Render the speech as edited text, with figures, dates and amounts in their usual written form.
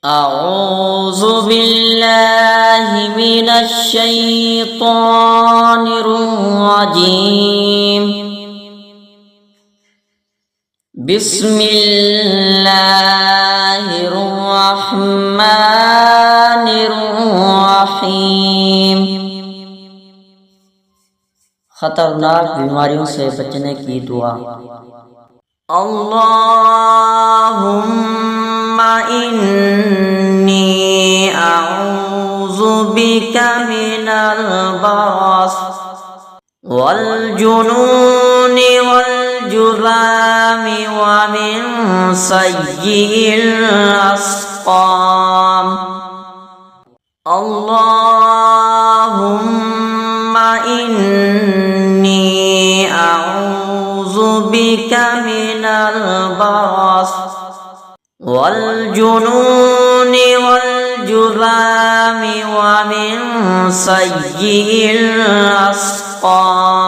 أعوذ بالله من الشيطان الرجيم. بسم الله الرحمن الرحيم. खतरनाक बीमारियों से बचने की दुआ। अल्लाहुम्मा इन्नी अऊज़ु बिका मिनल बरस वल जुनूनि वल जुज़ामि व मिन सय्यिल अस्क़ाम। अल्लाहुम्मा इन्नी अऊज़ु बिका मिनल बरस वल जुनूनि वल जुज़ामि व मिन सय्यिल अस्क़ाम।